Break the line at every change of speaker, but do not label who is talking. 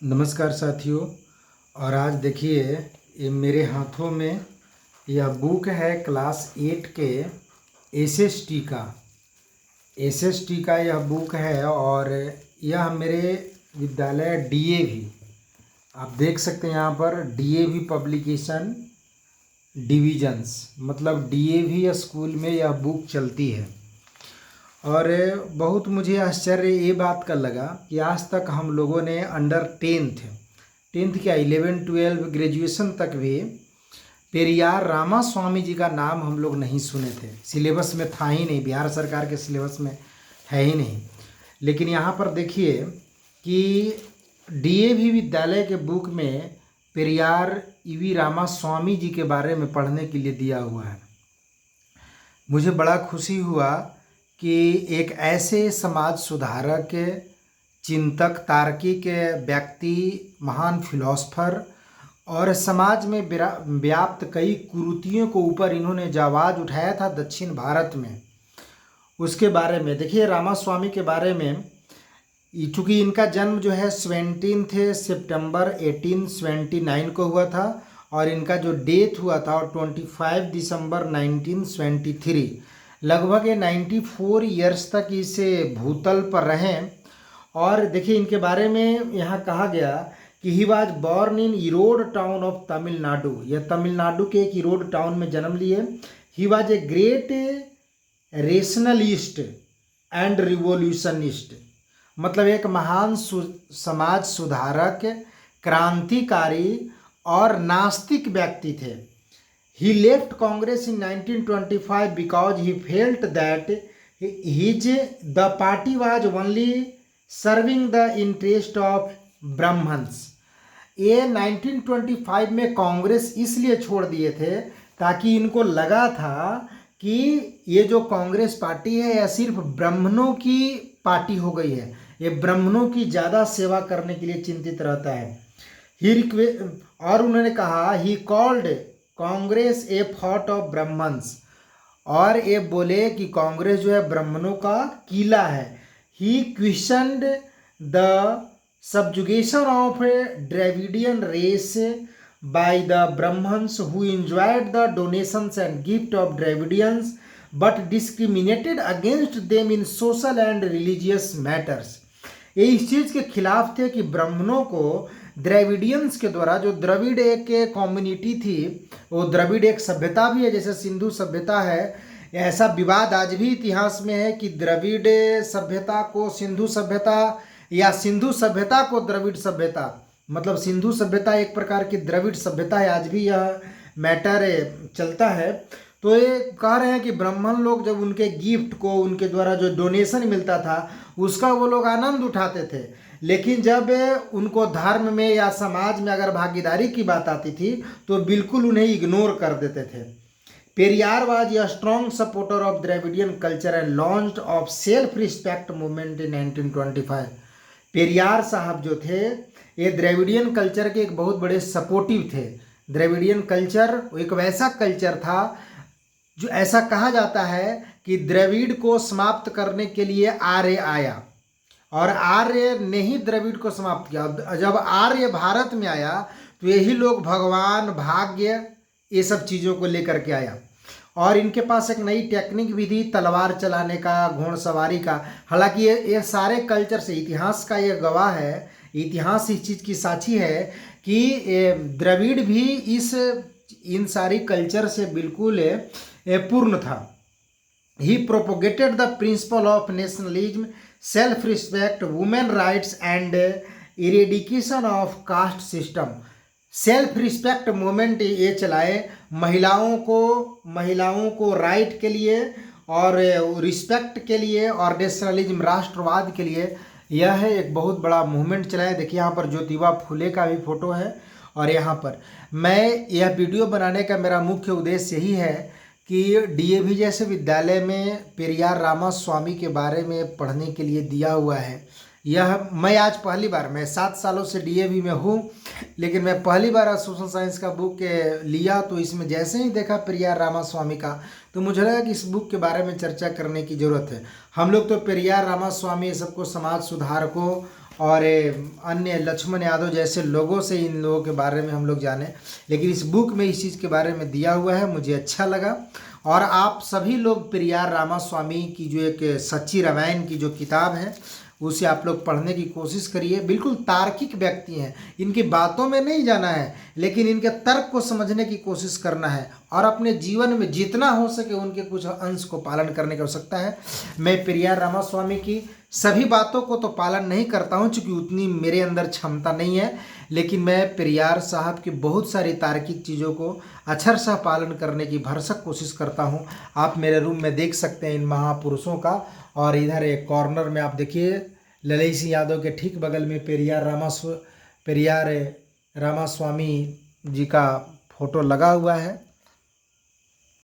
नमस्कार साथियों। और आज देखिए, ये मेरे हाथों में यह बुक है क्लास 8 के एसएसटी का यह बुक है। और यह मेरे विद्यालय डीएवी, आप देख सकते हैं यहाँ पर डीएवी पब्लिकेशन डिविजन्स, मतलब डीएवी स्कूल में यह बुक चलती है। और बहुत मुझे आश्चर्य ये बात का लगा कि आज तक हम लोगों ने अंडर टेंथ क्या 11 12 ग्रेजुएशन तक भी पेरियार रामास्वामी जी का नाम हम लोग नहीं सुने थे। सिलेबस में था ही नहीं, बिहार सरकार के सिलेबस में है ही नहीं। लेकिन यहाँ पर देखिए कि डीएवी विद्यालय के बुक में पेरियार ईवी रामास्वामी जी के बारे में पढ़ने के लिए दिया हुआ है। मुझे बड़ा खुशी हुआ कि एक ऐसे समाज सुधारक, चिंतक, तार्किक व्यक्ति, महान फिलोसफर और समाज में व्याप्त कई कुरीतियों को ऊपर इन्होंने जो आवाज़ उठाया था दक्षिण भारत में, उसके बारे में देखिए। रामास्वामी के बारे में, चूँकि इनका जन्म जो है 17 सितंबर 1879 को हुआ था और इनका जो डेथ हुआ था 25 दिसंबर 1973। लगभग 94 ईयर्स तक इसे भूतल पर रहें। और देखिए इनके बारे में यहाँ कहा गया कि he was born in Erode town of Tamil Nadu. यह तमिलनाडु के एक इरोड टाउन में जन्म लिए। He was a great rationalist and revolutionist, मतलब एक महान समाज सुधारक, क्रांतिकारी और नास्तिक व्यक्ति थे। He left Congress in 1925 because he felt that the party was only serving the interest of Brahmins। ये 1925 में कांग्रेस इसलिए छोड़ दिए थे ताकि इनको लगा था कि ये जो कांग्रेस पार्टी है यह सिर्फ ब्राह्मणों की पार्टी हो गई है, ये ब्राह्मणों की ज़्यादा सेवा करने के लिए चिंतित रहता है। और उन्होंने कहा he called Congress a fort of Brahmins, और ये बोले कि कांग्रेस जो है ब्राह्मणों का किला है। He questioned the subjugation of Dravidian race by the brahmins who enjoyed the donations and gift of Dravidians but discriminated against them in social and religious matters. ये इस चीज़ के खिलाफ थे कि ब्राह्मणों को द्रविडियंस के द्वारा, जो द्रविड़ एक कम्युनिटी थी, वो द्रविड़ एक सभ्यता भी है जैसे सिंधु सभ्यता है। ऐसा विवाद आज भी इतिहास में है कि द्रविड़ सभ्यता को सिंधु सभ्यता या सिंधु सभ्यता को द्रविड़ सभ्यता, मतलब सिंधु सभ्यता एक प्रकार की द्रविड़ सभ्यता है। आज भी यह मैटर चलता है। तो ये कह रहे हैं कि ब्राह्मण लोग जब उनके गिफ्ट को, उनके द्वारा जो डोनेशन मिलता था उसका वो लोग आनंद उठाते थे, लेकिन जब उनको धर्म में या समाज में अगर भागीदारी की बात आती थी तो बिल्कुल उन्हें इग्नोर कर देते थे। Periyar was a strong supporter of Dravidian culture and launched of self respect movement in 1925। Periyar साहब जो थे ये द्रविडियन कल्चर के एक बहुत बड़े सपोर्टिव थे। द्रविडियन कल्चर एक वैसा कल्चर था जो, ऐसा कहा जाता है कि द्रविड़ को समाप्त करने के लिए आर्य आया और आर्य ने ही द्रविड़ को समाप्त किया। जब आर्य भारत में आया तो यही लोग भगवान, भाग्य, ये सब चीज़ों को लेकर के आया। और इनके पास एक नई टेक्निक भी थी, तलवार चलाने का, घोड़सवारी का। हालांकि ये सारे कल्चर से, इतिहास का ये गवाह है, इतिहास इस चीज़ की साक्षी है कि द्रविड़ भी इन सारी कल्चर से बिल्कुल पूर्ण था। He propagated the principle of nationalism, self respect, women rights and eradication of caste system. Self respect movement ये चलाए, महिलाओं को राइट के लिए और रिस्पेक्ट के लिए और नेशनलिज्म, राष्ट्रवाद के लिए यह एक बहुत बड़ा मूवमेंट चलाया। देखिए यहाँ पर ज्योतिबा फुले का भी फोटो है। और यहाँ पर मैं यह वीडियो बनाने का मेरा मुख्य उद्देश्य यही है कि डीएवी जैसे विद्यालय में पेरियार रामास्वामी के बारे में पढ़ने के लिए दिया हुआ है। यह मैं आज पहली बार, मैं 7 सालों से डीएवी में हूँ, लेकिन मैं पहली बार सोशल साइंस का बुक लिया तो इसमें जैसे ही देखा पेरियार रामास्वामी का तो मुझे लगा कि इस बुक के बारे में चर्चा करने की ज़रूरत है। हम लोग तो पेरियार रामास्वामी सबको समाज सुधारकों और अन्य लक्ष्मण यादव जैसे लोगों से इन लोगों के बारे में हम लोग जाने, लेकिन इस बुक में इस चीज़ के बारे में दिया हुआ है, मुझे अच्छा लगा। और आप सभी लोग पेरियार रामास्वामी की जो एक सच्ची रामायण की जो किताब है उसे आप लोग पढ़ने की कोशिश करिए। बिल्कुल तार्किक व्यक्ति हैं, इनकी बातों में नहीं जाना है, लेकिन इनके तर्क को समझने की कोशिश करना है और अपने जीवन में जितना हो सके उनके कुछ अंश को पालन करने की आवश्यकता है। मैं पेरियार रामास्वामी की सभी बातों को तो पालन नहीं करता हूँ, चूँकि उतनी मेरे अंदर क्षमता नहीं है, लेकिन मैं पेरियार साहब की बहुत सारी तार्किक चीज़ों को अक्षरशः पालन करने की भरसक कोशिश करता हूँ। आप मेरे रूम में देख सकते हैं इन महापुरुषों का, और इधर एक कॉर्नर में आप देखिए ललई सिंह यादव के ठीक बगल में पेरियार रामास्वामी जी का फोटो लगा हुआ है।